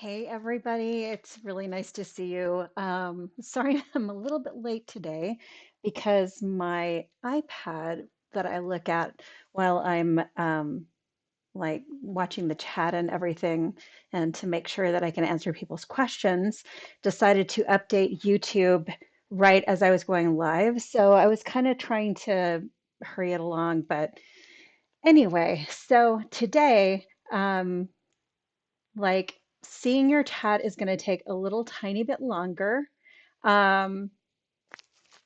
Hey everybody, it's really nice to see you. Sorry I'm a little bit late today because my iPad that I look at while I'm like watching the chat and everything, and to make sure that I can answer people's questions, decided to update YouTube right as I was going live. So I was kind of trying to hurry it along, but anyway, so today, like seeing your chat is going to take a little tiny bit longer, um,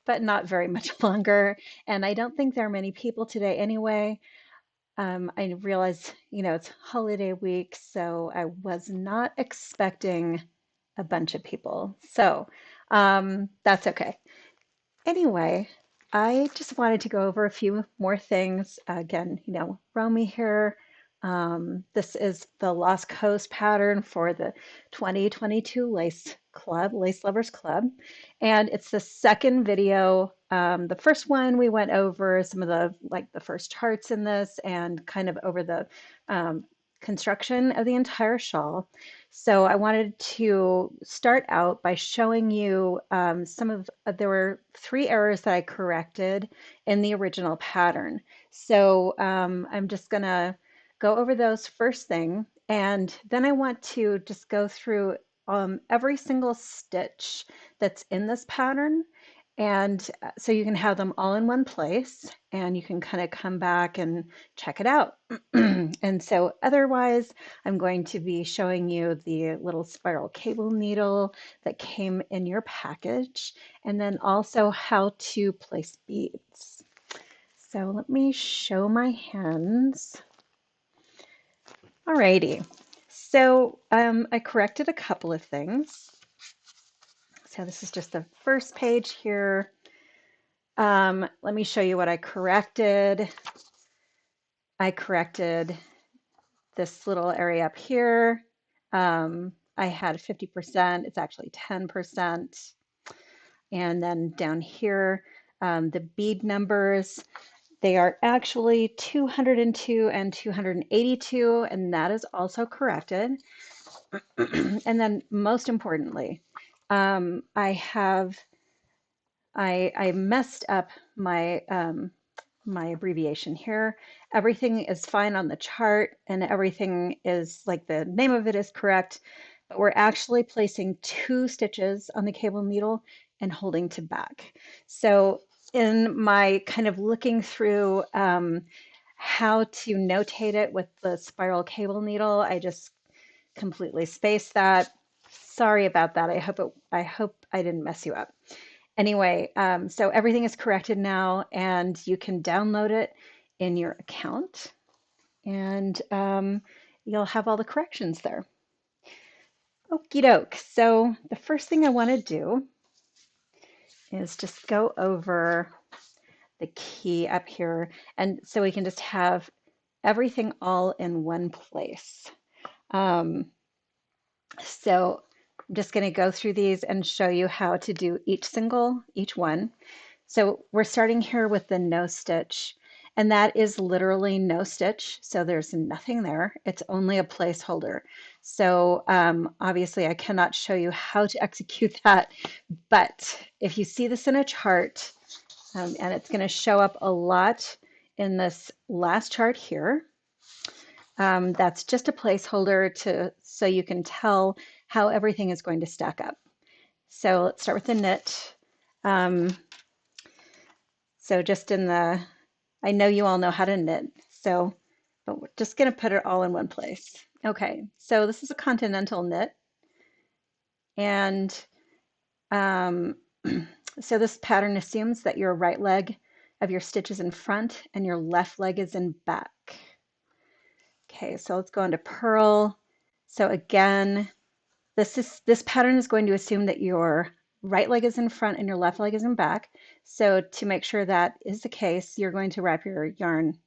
but not very much longer. And I don't think there are many people today anyway. I realize, it's holiday week, so I was not expecting a bunch of people. So that's okay. Anyway, I just wanted to go over a few more things. Again, Romy here. This is the Lost Coast pattern for the 2022 Lace Lovers Club. And it's the second video. The first one, we went over some of the first charts in this and kind of over the um, construction of the entire shawl. So I wanted to start out by showing you there were three errors that I corrected in the original pattern. So I'm just gonna go over those first thing, and then I want to just go through every single stitch that's in this pattern. And so you can have them all in one place and you can kind of come back and check it out. And so otherwise, I'm going to be showing you the little spiral cable needle that came in your package, and then also how to place beads. So let me show my hands. Alrighty. So I corrected a couple of things. So this is just the first page here. Let me show you what I corrected. I corrected this little area up here. I had 50%, it's actually 10%. And then down here, the bead numbers, they are actually 202 and 282, and that is also corrected. And then most importantly, I messed up my abbreviation here. Everything is fine on the chart and everything is like the name of it is correct, but we're actually placing two stitches on the cable needle and holding to back. So in my kind of looking through how to notate it with the spiral cable needle, I just completely spaced that. Sorry about that. I hope I didn't mess you up. Anyway, so everything is corrected now, and you can download it in your account, and you'll have all the corrections there. Okie doke. So the first thing I want to do is just go over the key up here, and so we can just have everything all in one place. Um, so I'm just going to go through these and show you how to do each one. So we're starting here with the no stitch, and that is literally no stitch. So there's nothing there. It's only a placeholder. So obviously I cannot show you how to execute that, but if you see this in a chart, and it's going to show up a lot in this last chart here, that's just a placeholder so you can tell how everything is going to stack up. So let's start with the knit. Um, so just I know you all know how to knit, but we're just going to put it all in one place. Okay, so this is a continental knit. And um, so this pattern assumes that your right leg of your stitch is in front and your left leg is in back. Okay, so let's go into purl. So again, this pattern is going to assume that your right leg is in front and your left leg is in back. So to make sure that is the case, you're going to wrap your yarn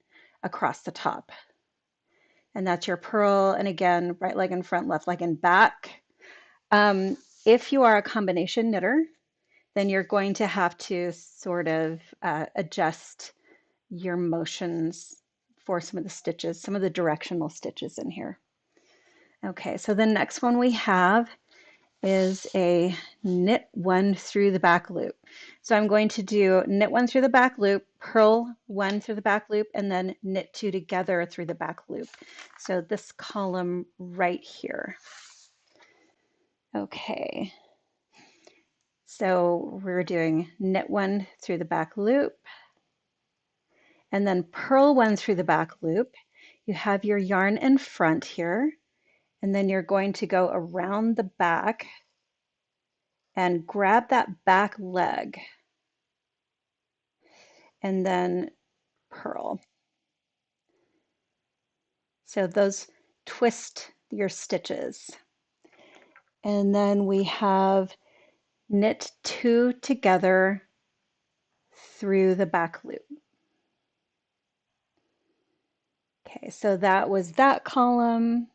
across the top. And that's your purl. And again, right leg in front, left leg in back. If you are a combination knitter, then you're going to have to sort of adjust your motions for some of the stitches, some of the directional stitches in here. Okay, so the next one we have is a knit one through the back loop. So I'm going to do knit one through the back loop, purl one through the back loop, and then knit two together through the back loop. So this column right here. Okay, so we're doing knit one through the back loop, and then purl one through the back loop. You have your yarn in front here, and then you're going to go around the back and grab that back leg and then purl. So those twist your stitches. And then we have knit two together through the back loop. Okay, so that was that column.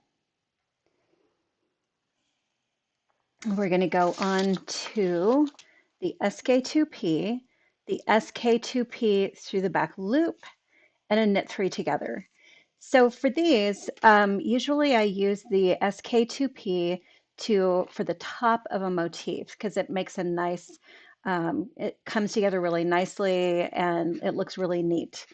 We're going to go on to the SK2P, the SK2P through the back loop, and a knit three together. So for these, usually I use the SK2P for the top of a motif because it makes a nice, it comes together really nicely and it looks really neat.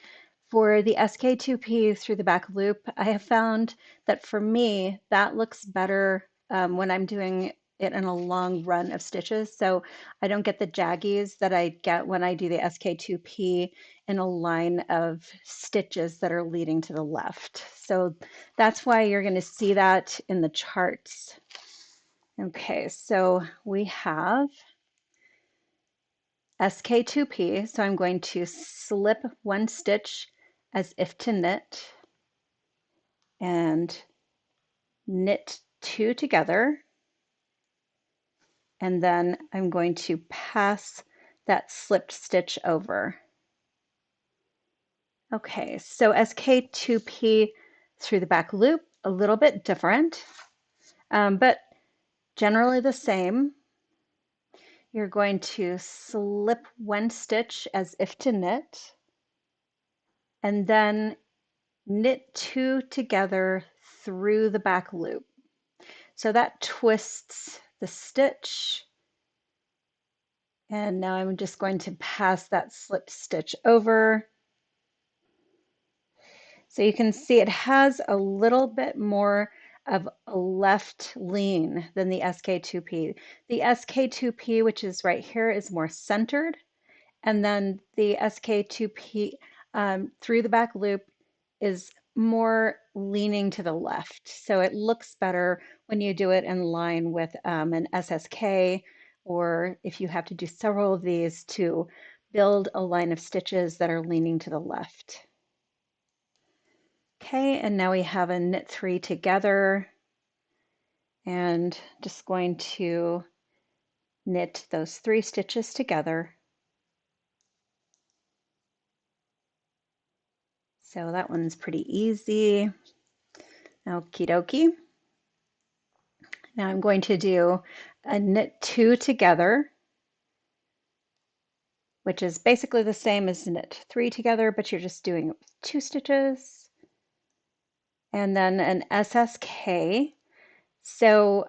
For the SK2P through the back loop, I have found that for me, that looks better when I'm doing it in a long run of stitches. So I don't get the jaggies that I get when I do the SK2P in a line of stitches that are leading to the left. So that's why you're going to see that in the charts. Okay, so we have SK2P, so I'm going to slip one stitch as if to knit and knit two together, and then I'm going to pass that slipped stitch over. Okay, so SK2P through the back loop, a little bit different, but generally the same. You're going to slip one stitch as if to knit, and then knit two together through the back loop. So that twists the stitch. And now I'm just going to pass that slip stitch over. So you can see it has a little bit more of a left lean than the SK2P. The SK2P, which is right here, is more centered. And then the SK2P through the back loop is more leaning to the left. So it looks better when you do it in line with an SSK, or if you have to do several of these to build a line of stitches that are leaning to the left. Okay, and now we have a knit three together, and just going to knit those three stitches together. So that one's pretty easy. Okie dokie. Now I'm going to do a knit two together, which is basically the same as knit three together, but you're just doing it with two stitches. And then an SSK. So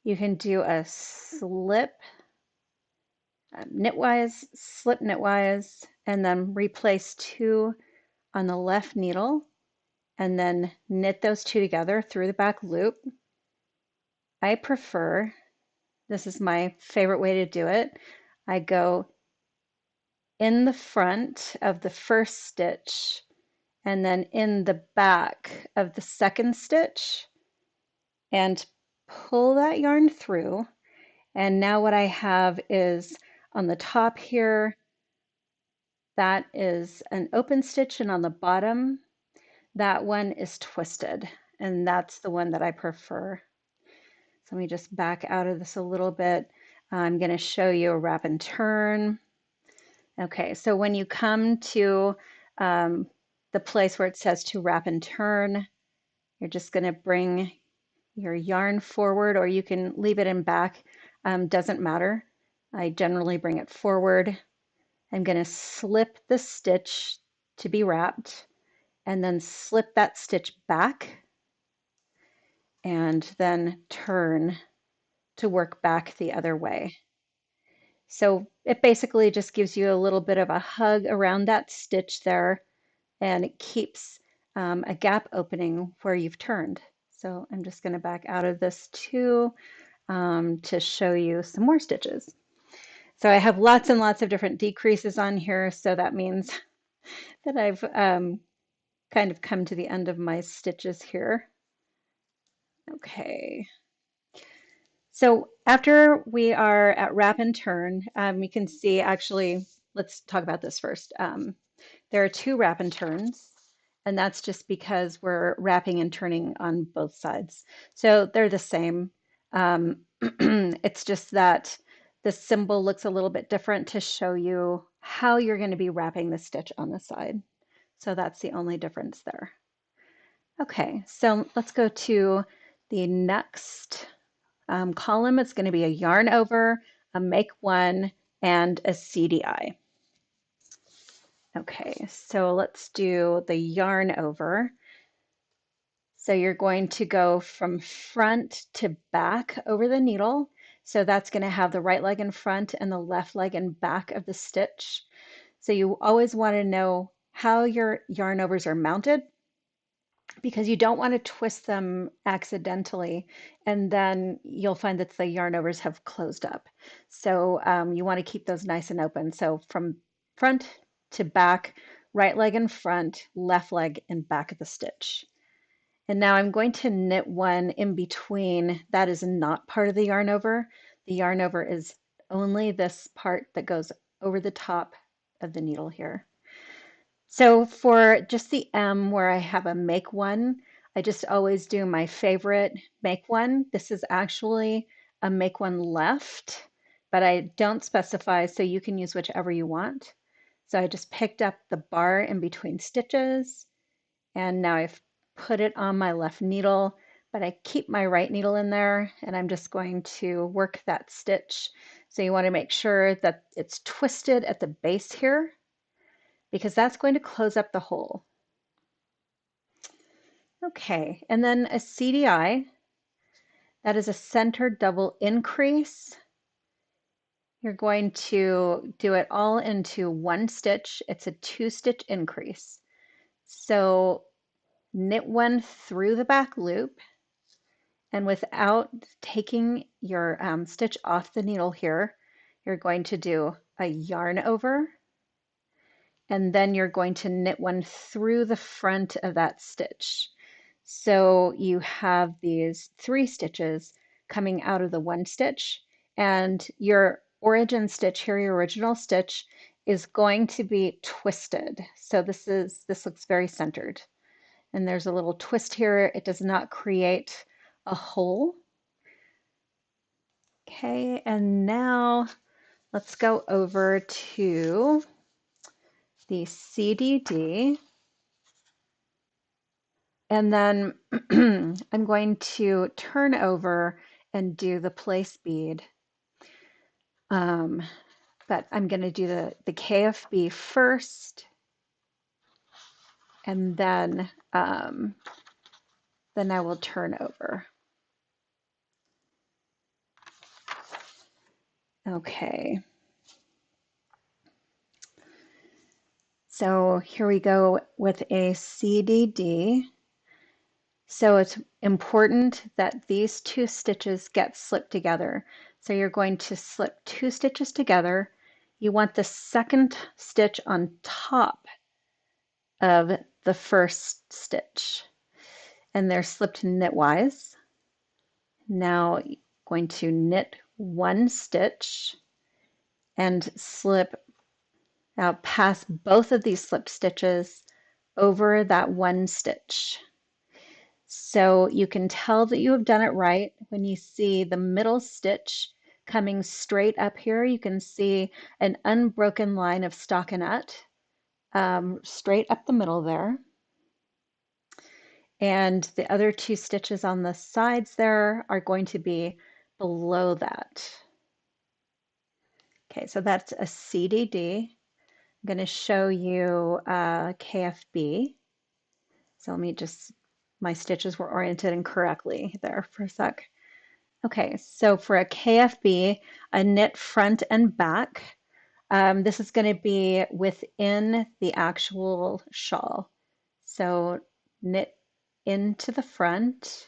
you can do a slip knitwise, slip knitwise, and then replace two on the left needle, and then knit those two together through the back loop. I prefer, this is my favorite way to do it, I go in the front of the first stitch and then in the back of the second stitch and pull that yarn through. And now what I have is on the top here, that is an open stitch, and on the bottom, that one is twisted, and that's the one that I prefer. So let me just back out of this a little bit. I'm going to show you a wrap and turn. Okay, so when you come to the place where it says to wrap and turn, you're just going to bring your yarn forward, or you can leave it in back, doesn't matter. I generally bring it forward. I'm going to slip the stitch to be wrapped and then slip that stitch back and then turn to work back the other way. So it basically just gives you a little bit of a hug around that stitch there, and it keeps a gap opening where you've turned. So I'm just going to back out of this too to show you some more stitches. So I have lots and lots of different decreases on here, so that means that I've kind of come to the end of my stitches here. Okay. So after we are at wrap and turn, you can see actually, let's talk about this first. There are two wrap and turns, and that's just because we're wrapping and turning on both sides. So they're the same. It's just that the symbol looks a little bit different to show you how you're going to be wrapping the stitch on the side. So that's the only difference there. Okay, so let's go to the next column. It's going to be a yarn over, a make one, and a CDI. Okay, so let's do the yarn over. So you're going to go from front to back over the needle. So that's going to have the right leg in front and the left leg in back of the stitch. So you always want to know how your yarn overs are mounted, because you don't want to twist them accidentally, and then you'll find that the yarn overs have closed up. So you want to keep those nice and open. So from front to back, right leg in front, left leg in back of the stitch. And now I'm going to knit one in between. That is not part of the yarn over. The yarn over is only this part that goes over the top of the needle here. So for just the M where I have a make one, I just always do my favorite make one. This is actually a make one left, but I don't specify, so you can use whichever you want. So I just picked up the bar in between stitches, and now I've put it on my left needle, but I keep my right needle in there, and I'm just going to work that stitch. So you want to make sure that it's twisted at the base here, because that's going to close up the hole. Okay, and then a CDI, that is a center double increase. You're going to do it all into one stitch. It's a 2-stitch increase. So knit one through the back loop, and without taking your stitch off the needle here, you're going to do a yarn over, and then you're going to knit one through the front of that stitch. So you have these 3 stitches coming out of the one stitch, and your origin stitch here, your original stitch, is going to be twisted. So this looks very centered. And there's a little twist here. It does not create a hole. Okay, and now let's go over to the CDD. And then I'm going to turn over and do the place bead. But I'm going to do the KFB first, and then I will turn over. Okay. So here we go with a CDD. So it's important that these 2 stitches get slipped together. So you're going to slip 2 stitches together. You want the second stitch on top of the first stitch, and they're slipped knitwise. Now going to knit 1 stitch and slip out past both of these slipped stitches over that 1 stitch. So you can tell that you have done it right when you see the middle stitch coming straight up here. You can see an unbroken line of stockinette straight up the middle there. And the other 2 stitches on the sides there are going to be below that. Okay, so that's a CDD. I'm going to show you KFB. So let me just my stitches were oriented incorrectly there for a sec. Okay, so for a KFB, a knit front and back. This is going to be within the actual shawl. So knit into the front,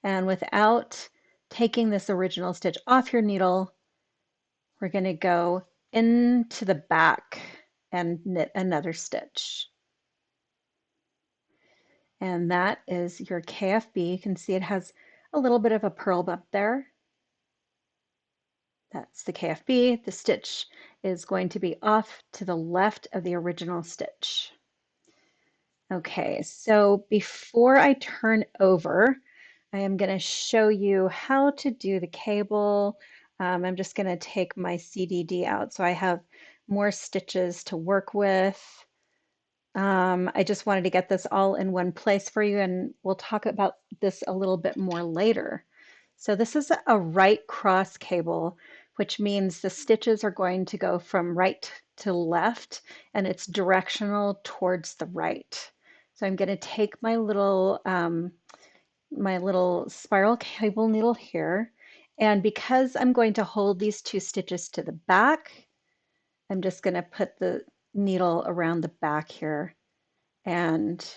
and without taking this original stitch off your needle, we're going to go into the back and knit another stitch. And that is your KFB. You can see it has a little bit of a purl bump there. That's the KFB. The stitch is going to be off to the left of the original stitch. Okay, so before I turn over, I am going to show you how to do the cable. I'm just going to take my CDD out so I have more stitches to work with. I just wanted to get this all in one place for you, and we'll talk about this a little bit more later. So this is a right cross cable, which means the stitches are going to go from right to left, and it's directional towards the right. So I'm going to take my little spiral cable needle here, and because I'm going to hold these two stitches to the back, I'm just going to put the needle around the back here and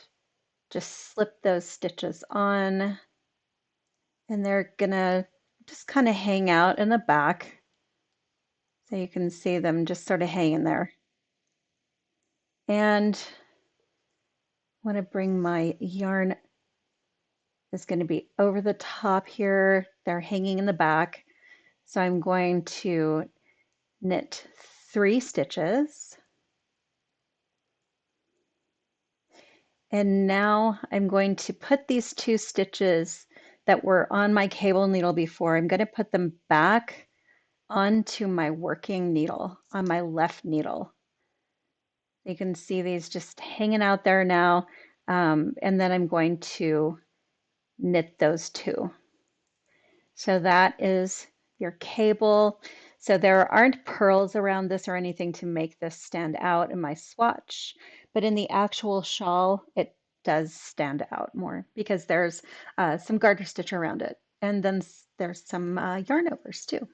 just slip those stitches on, and they're gonna just kind of hang out in the back, so you can see them just sort of hanging there. And I want to bring my yarn is going to be over the top here. They're hanging in the back, so I'm going to knit 3 stitches. And now I'm going to put these 2 stitches that were on my cable needle before, I'm going to put them back onto my working needle, on my left needle. You can see these just hanging out there now. And then I'm going to knit those 2. So that is your cable. So there aren't pearls around this or anything to make this stand out in my swatch, but in the actual shawl, it does stand out more because there's some garter stitch around it. And then there's some yarn overs too.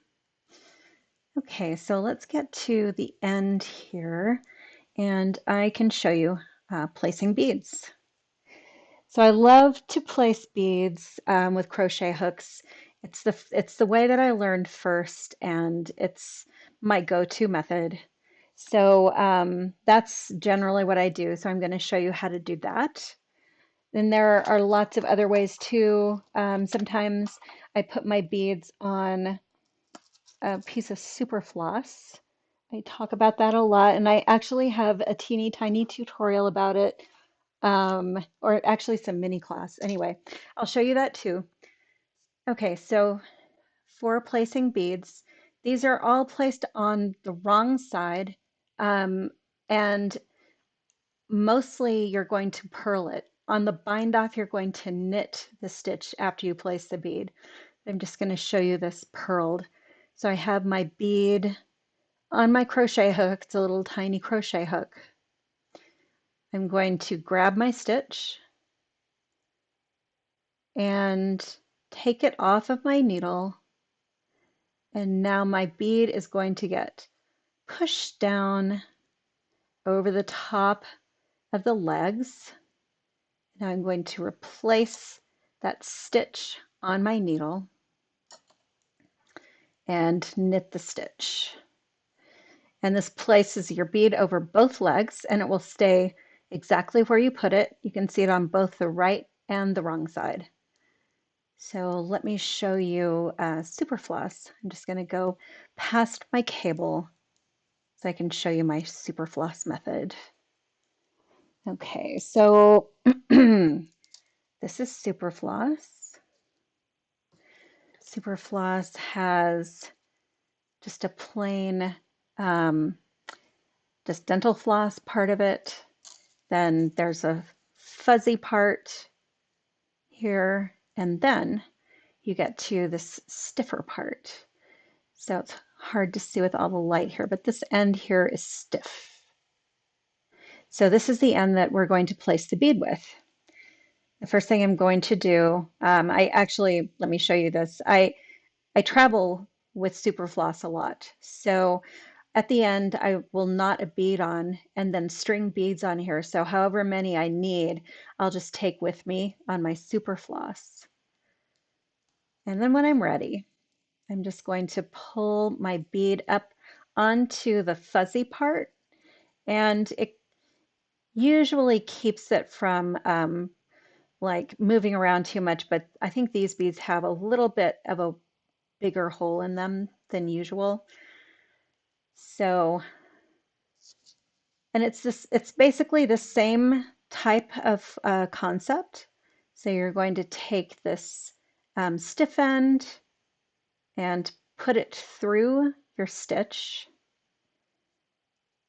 Okay, so let's get to the end here, and I can show you placing beads. So I love to place beads with crochet hooks. It's the way that I learned first, and it's my go-to method. So that's generally what I do. So I'm going to show you how to do that. Then there are lots of other ways too. Sometimes I put my beads on a piece of Superfloss. I talk about that a lot, and I actually have a teeny tiny tutorial about it, or actually some mini class. Anyway, I'll show you that too. Okay, so for placing beads, these are all placed on the wrong side, and mostly you're going to purl it. On the bind off, you're going to knit the stitch after you place the bead. I'm just going to show you this purled. So I have my bead on my crochet hook. It's a little tiny crochet hook. I'm going to grab my stitch and take it off of my needle. And now my bead is going to get pushed down over the top of the legs. Now I'm going to replace that stitch on my needle and knit the stitch. And this places your bead over both legs, and it will stay exactly where you put it. You can see it on both the right and the wrong side. So let me show you Superfloss. I'm just going to go past my cable so I can show you my Superfloss method. Okay, so this is Superfloss. Superfloss has just a plain, just dental floss part of it. Then there's a fuzzy part here, and then you get to this stiffer part. So it's hard to see with all the light here, but this end here is stiff. So this is the end that we're going to place the bead with. the first thing I'm going to do, I actually, let me show you this. I travel with Superfloss a lot. So at the end, I will knot a bead on and then string beads on here. So however many I need, I'll just take with me on my Superfloss. And then when I'm ready, I'm just going to pull my bead up onto the fuzzy part, and it usually keeps it from like moving around too much, but I think these beads have a little bit of a bigger hole in them than usual. So, and it's basically the same type of concept. So you're going to take this stiff end and put it through your stitch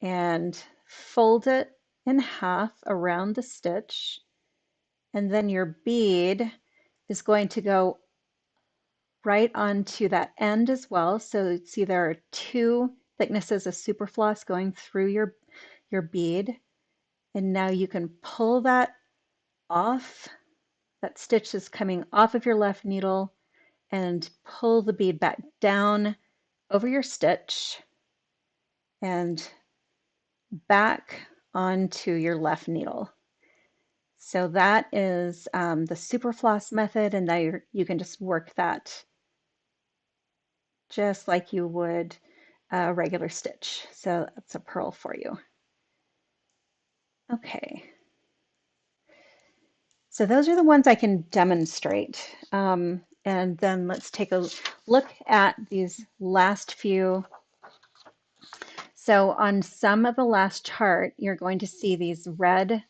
and fold it in half around the stitch. And then your bead is going to go right onto that end as well. So see there are two thicknesses of Superfloss going through your bead. And now you can pull that off. That stitch is coming off of your left needle, and pull the bead back down over your stitch and back onto your left needle. So that is the Superfloss method, and now you can just work that just like you would a regular stitch. So that's a purl for you. Okay, so those are the ones I can demonstrate. And then let's take a look at these last few. So on some of the last chart, you're going to see these red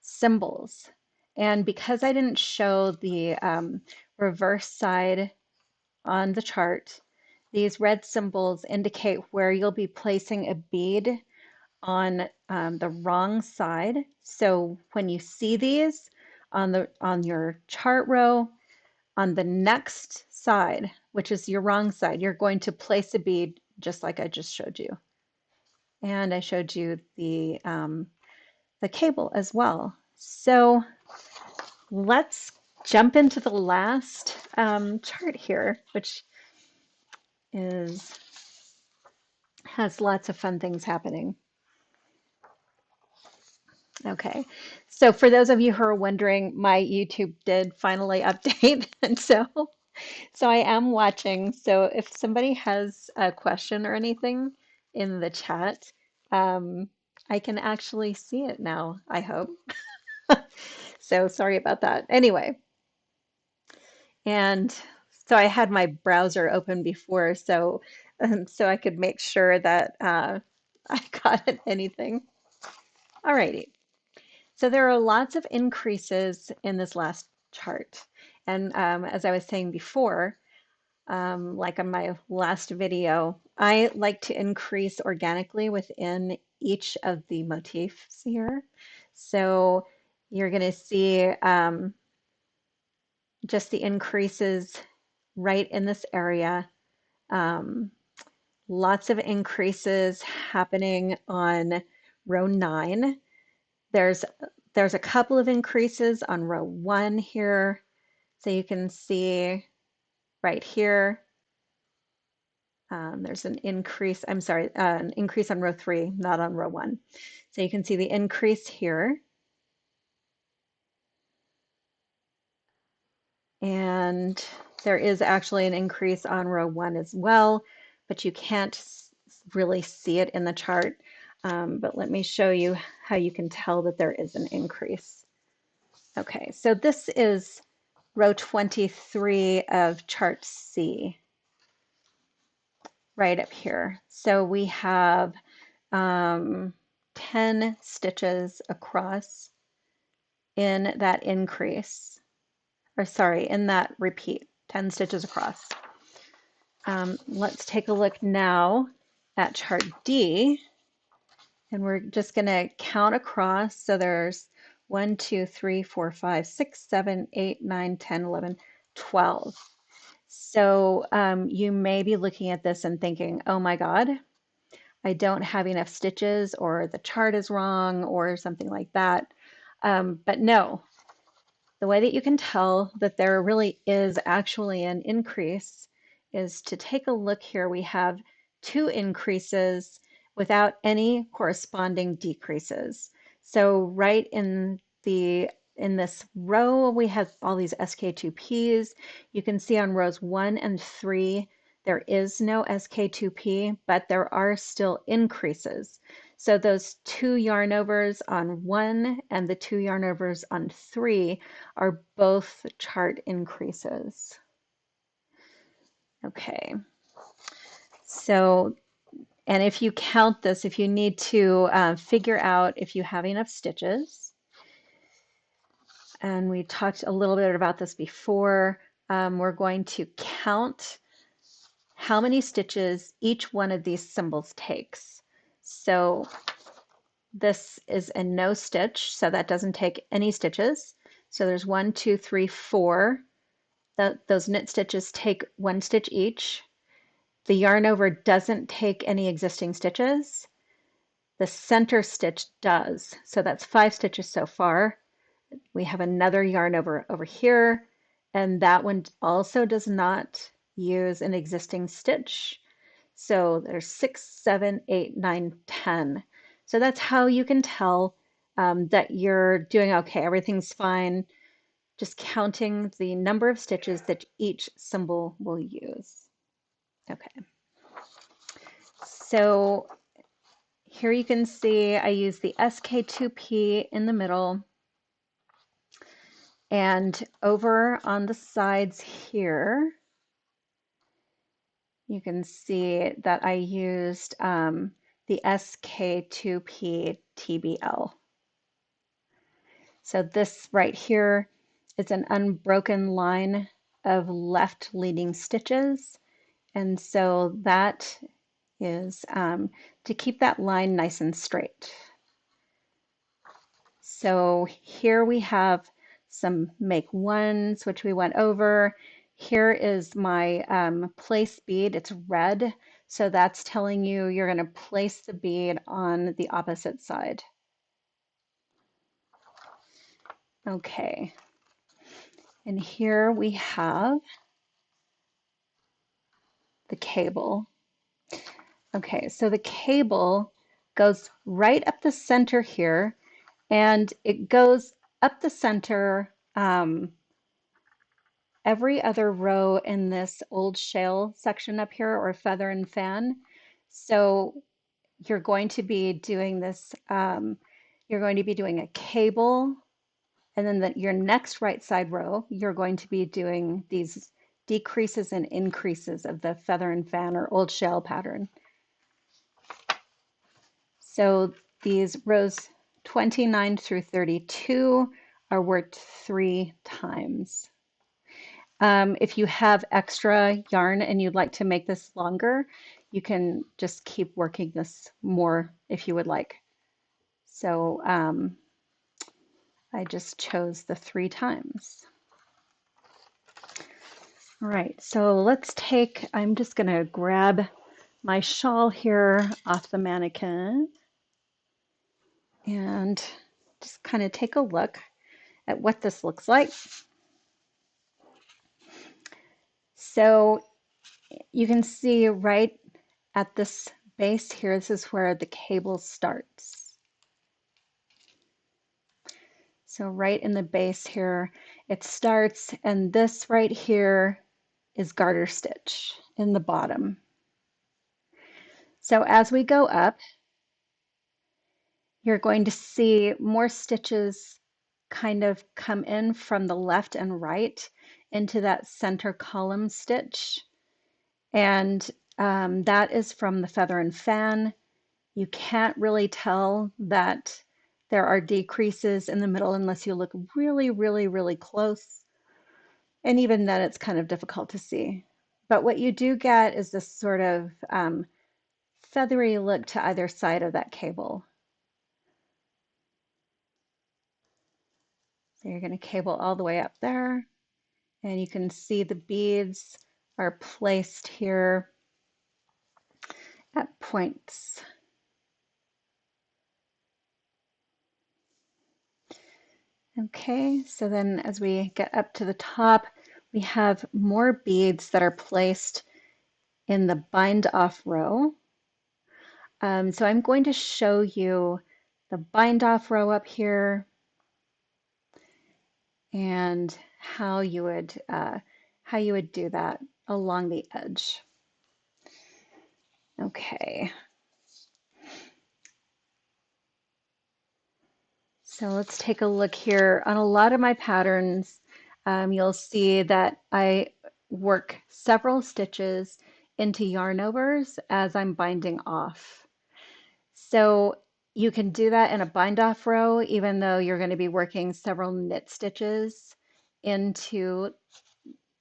symbols. And because I didn't show the reverse side on the chart, these red symbols indicate where you'll be placing a bead on the wrong side. So when you see these on your chart row, on the next side, which is your wrong side, you're going to place a bead just like I just showed you. And I showed you the cable as well. So let's jump into the last chart here, which has lots of fun things happening. Okay, so for those of you who are wondering, my YouTube did finally update, and so I am watching. So if somebody has a question or anything in the chat, um, I can actually see it now, I hope. So sorry about that. Anyway, and so I had my browser open before, so I could make sure that I got anything. Alrighty. So there are lots of increases in this last chart. And as I was saying before, like on my last video, I like to increase organically within each of the motifs here. So you're going to see just the increases right in this area. Um, Lots of increases happening on row 9. There's there's a couple of increases on row 1 here. So you can see right here, there's an increase, I'm sorry, an increase on row 3, not on row 1. So you can see the increase here. And there is actually an increase on row 1 as well, but you can't really see it in the chart. But let me show you how you can tell that there is an increase. Okay, so this is row 23 of chart C, right up here. So we have 10 stitches across in that increase, or sorry, in that repeat, 10 stitches across. Let's take a look now at chart D, and we're just going to count across. So there's 1, 2, 3, 4, 5, 6, 7, 8, 9, 10, 11, 12. So you may be looking at this and thinking, oh my God, I don't have enough stitches, or the chart is wrong, or something like that. But no, The way that you can tell that there really is actually an increase is to take a look here. We have two increases without any corresponding decreases. So right in this row, we have all these SK2Ps. You can see on rows 1 and 3, there is no SK2P, but there are still increases. So those two yarn overs on 1 and the two yarn overs on 3 are both chart increases. Okay, so, and if you count this, if you need to figure out if you have enough stitches, and we talked a little bit about this before, we're going to count how many stitches each one of these symbols takes. So this is a no stitch, so that doesn't take any stitches. So there's 1, 2, 3, 4. Those knit stitches take 1 stitch each. The yarn over doesn't take any existing stitches. The center stitch does. So that's 5 stitches so far. We have another yarn over here, and that one also does not use an existing stitch. So there's 6, 7, 8, 9, 10. So that's how you can tell that you're doing okay. Everything's fine. Just counting the number of stitches that each symbol will use. Okay. So here you can see I use the SK2P in the middle. And over on the sides here, you can see that I used the SK2P TBL. So this right here is an unbroken line of left leading stitches. And so that is to keep that line nice and straight. So here we have some make ones, which we went over. Here is my place bead. It's red. So that's telling you you're going to place the bead on the opposite side. Okay. And here we have the cable. Okay, so the cable goes right up the center here, and it goes up the center every other row in this old shale section up here, or feather and fan. So you're going to be doing this, you're going to be doing a cable, and then your next right side row, you're going to be doing these decreases and increases of the feather and fan or old shale pattern. So these rows 29 through 32 are worked 3 times. If you have extra yarn and you'd like to make this longer, you can just keep working this more if you would like. So I just chose the 3 times. All right, so let's take, I'm just gonna grab my shawl here off the mannequin and just kind of take a look at what this looks like. So you can see right at this base here, this is where the cable starts. So right in the base here, it starts, and this right here is garter stitch in the bottom. So as we go up, you're going to see more stitches kind of come in from the left and right into that center column stitch. And that is from the feather and fan. You can't really tell that there are decreases in the middle unless you look really, really, really close. And even then, it's kind of difficult to see. But what you do get is this sort of feathery look to either side of that cable. So you're going to cable all the way up there, and you can see the beads are placed here at points. Okay, so then as we get up to the top, we have more beads that are placed in the bind off row. So I'm going to show you the bind off row up here and how you would do that along the edge. Okay, so let's take a look here. On a lot of my patterns, you'll see that I work several stitches into yarn overs as I'm binding off. So you can do that in a bind off row, even though you're going to be working several knit stitches into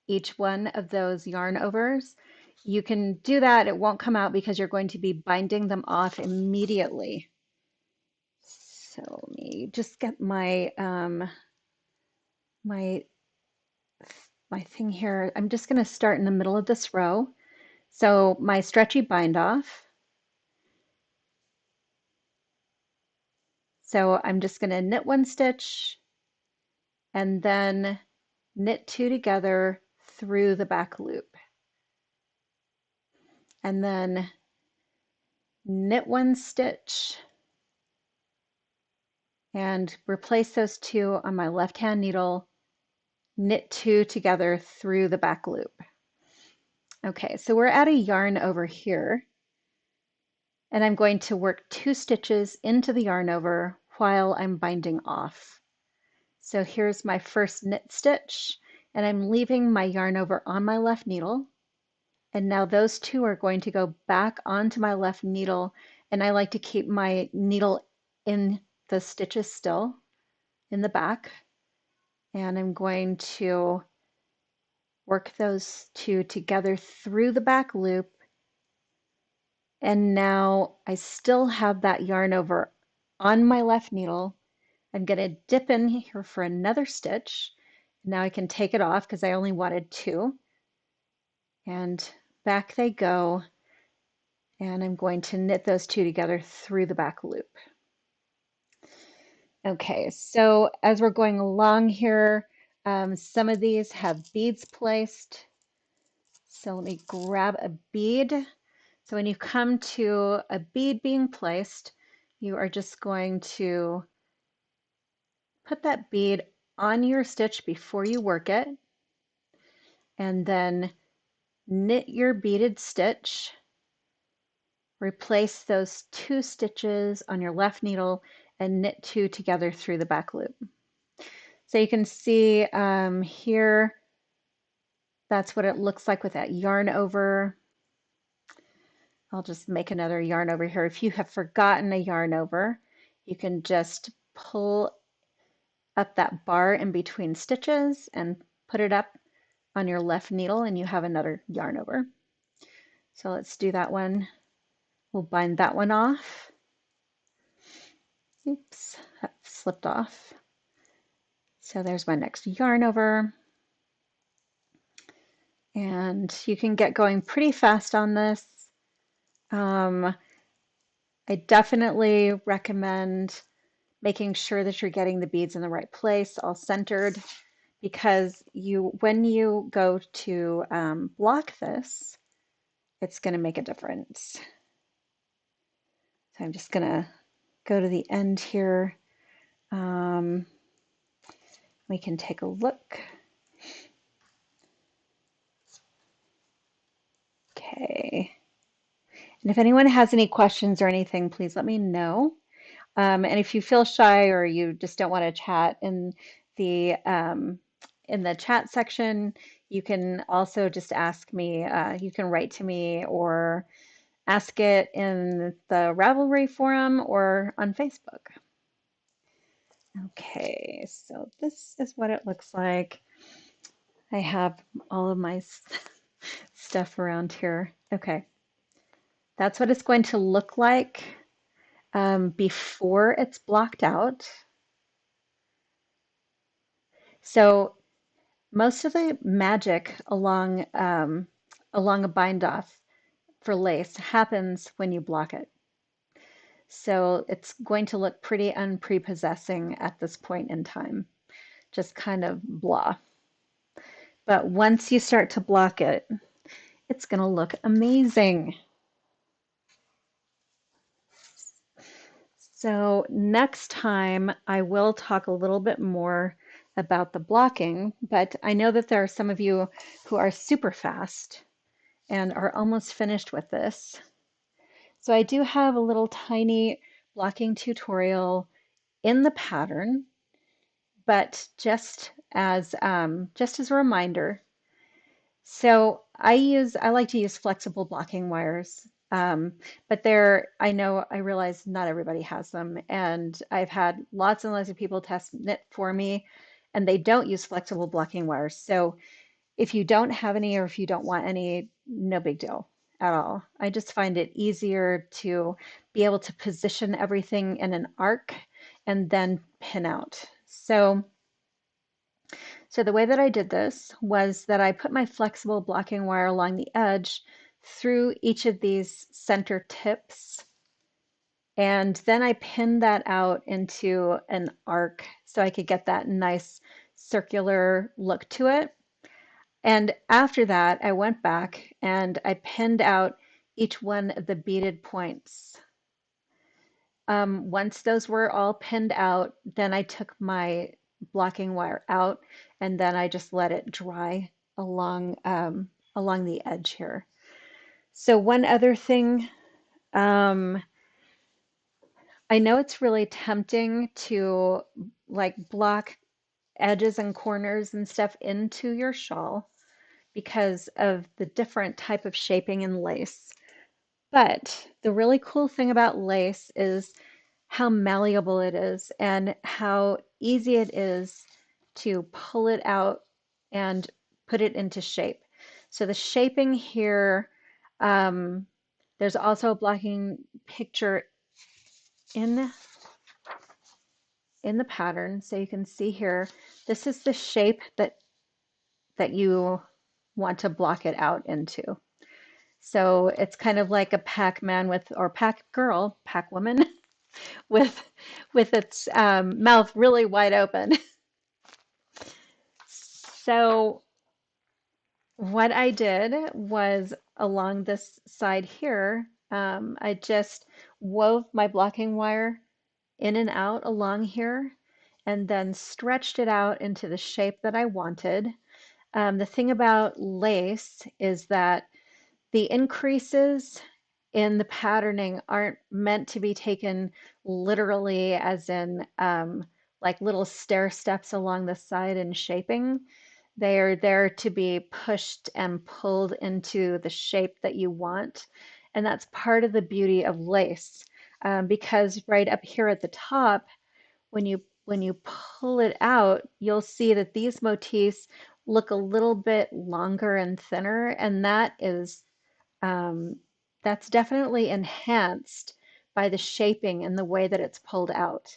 each one of those yarn overs. You can do that. It won't come out because you're going to be binding them off immediately. So let me just get my my thing here. I'm just going to start in the middle of this row. So my stretchy bind off. So I'm just going to knit one stitch and then knit two together through the back loop. And then knit one stitch and replace those two on my left hand needle, knit two together through the back loop. Okay, so we're at a yarn over here, and I'm going to work two stitches into the yarn over while I'm binding off. So here's my first knit stitch, and I'm leaving my yarn over on my left needle. And now those two are going to go back onto my left needle, and I like to keep my needle in the stitches still in the back. And I'm going to work those two together through the back loop. And now I still have that yarn over on my left needle. I'm going to dip in here for another stitch. Now I can take it off because I only wanted two. And back they go. And I'm going to knit those two together through the back loop. Okay, so as we're going along here, some of these have beads placed. So let me grab a bead. So when you come to a bead being placed, you are just going to put that bead on your stitch before you work it, and then knit your beaded stitch. Replace those two stitches on your left needle and knit two together through the back loop. So you can see here, that's what it looks like with that yarn over. I'll just make another yarn over here. If you have forgotten a yarn over, you can just pull up that bar in between stitches and put it up on your left needle and you have another yarn over. So let's do that one. We'll bind that one off. Oops, that slipped off. So there's my next yarn over. And you can get going pretty fast on this. I definitely recommend making sure that you're getting the beads in the right place, all centered, because when you go to block this, it's going to make a difference. So I'm just going to go to the end here. We can take a look. Okay. And if anyone has any questions or anything, please let me know. And if you feel shy or you just don't want to chat the chat section, you can also just ask me. You can write to me or ask it in the Ravelry forum or on Facebook. Okay, so this is what it looks like. I have all of my stuff around here. Okay, that's what it's going to look like before it's blocked out. So most of the magic along a bind off for lace happens when you block it. So it's going to look pretty unprepossessing at this point in time. just kind of blah. But once you start to block it, it's going to look amazing. So next time I will talk a little bit more about the blocking, but I know that there are some of you who are super fast and are almost finished with this. So I do have a little tiny blocking tutorial in the pattern, but just as a reminder. So I like to use flexible blocking wires. But I realize not everybody has them. And I've had lots and lots of people test knit for me, and they don't use flexible blocking wires. So if you don't have any or if you don't want any, no big deal at all. I just find it easier to be able to position everything in an arc and then pin out. So the way that I did this was that I put my flexible blocking wire along the edge through each of these center tips, and then I pinned that out into an arc so I could get that nice circular look to it. And after that, I went back and I pinned out each one of the beaded points. Once those were all pinned out, then I took my blocking wire out and then I just let it dry along the edge here. So one other thing, um, I know it's really tempting to like block edges and corners and stuff into your shawl because of the different type of shaping in lace. But the really cool thing about lace is how malleable it is and how easy it is to pull it out and put it into shape. So the shaping here, um, there's also a blocking picture in in the pattern. So you can see here, this is the shape that you want to block it out into. So it's kind of like a Pac-Man or Pac-Girl, Pac-Woman with its mouth really wide open. So what I did was along this side here, I just wove my blocking wire in and out along here and then stretched it out into the shape that I wanted. The thing about lace is that the increases in the patterning aren't meant to be taken literally, as in like little stair steps along the side and shaping. They are there to be pushed and pulled into the shape that you want. And that's part of the beauty of lace, because right up here at the top, when you pull it out, you'll see that these motifs look a little bit longer and thinner, and um, that's definitely enhanced by the shaping and the way that it's pulled out.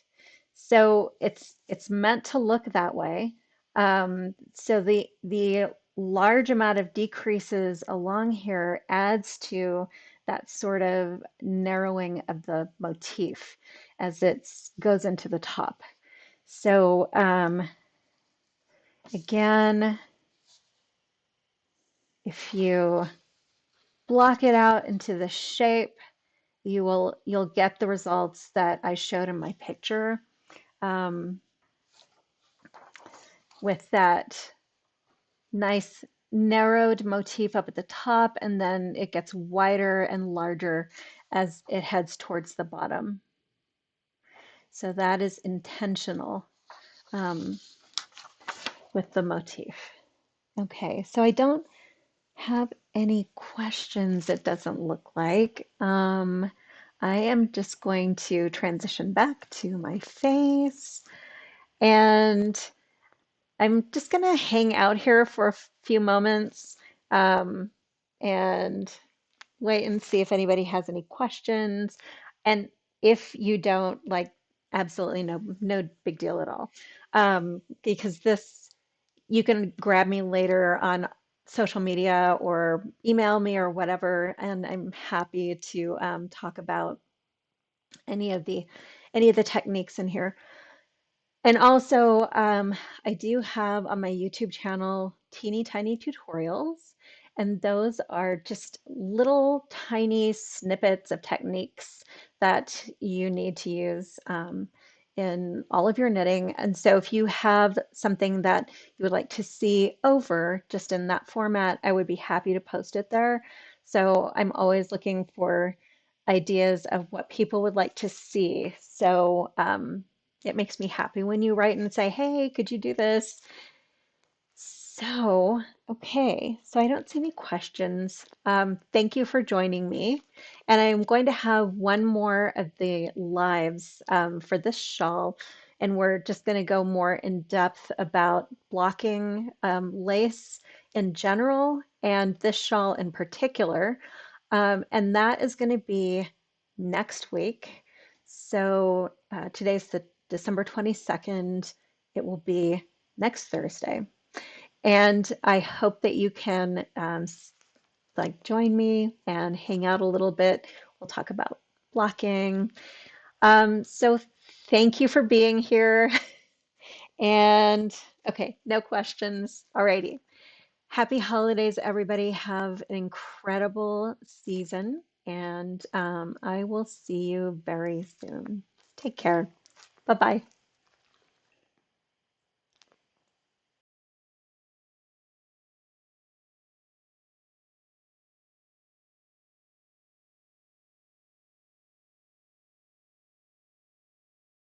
So it's meant to look that way. So the large amount of decreases along here adds to that sort of narrowing of the motif as it goes into the top. So again, if you block it out into the shape, you'll get the results that I showed in my picture, um, with that nice narrowed motif up at the top, and then it gets wider and larger as it heads towards the bottom. So that is intentional, um, with the motif. Okay, so I don't have any questions, it doesn't look like. I am just going to transition back to my face, and I'm just going to hang out here for a few moments, um, and wait and see if anybody has any questions. And if you don't, like, absolutely no big deal at all, because this you can grab me later on social media or email me or whatever, and I'm happy to talk about any of the any of the techniques in here. And also, I do have on my YouTube channel teeny tiny tutorials, and those are just little tiny snippets of techniques that you need to use in all of your knitting. And so, if you have something that you would like to see over just in that format, I would be happy to post it there. So, I'm always looking for ideas of what people would like to see. So, it makes me happy when you write and say, hey, could you do this? So, okay, so I don't see any questions. Thank you for joining me. And I'm going to have one more of the lives for this shawl. And we're just going to go more in depth about blocking lace in general and this shawl in particular. And that is going to be next week. So today's the December 22nd. It will be next Thursday. And I hope that you can like join me and hang out a little bit. We'll talk about blocking. So thank you for being here. And okay, no questions. Alrighty. Happy holidays, everybody. Have an incredible season, and I will see you very soon. Take care. Bye bye.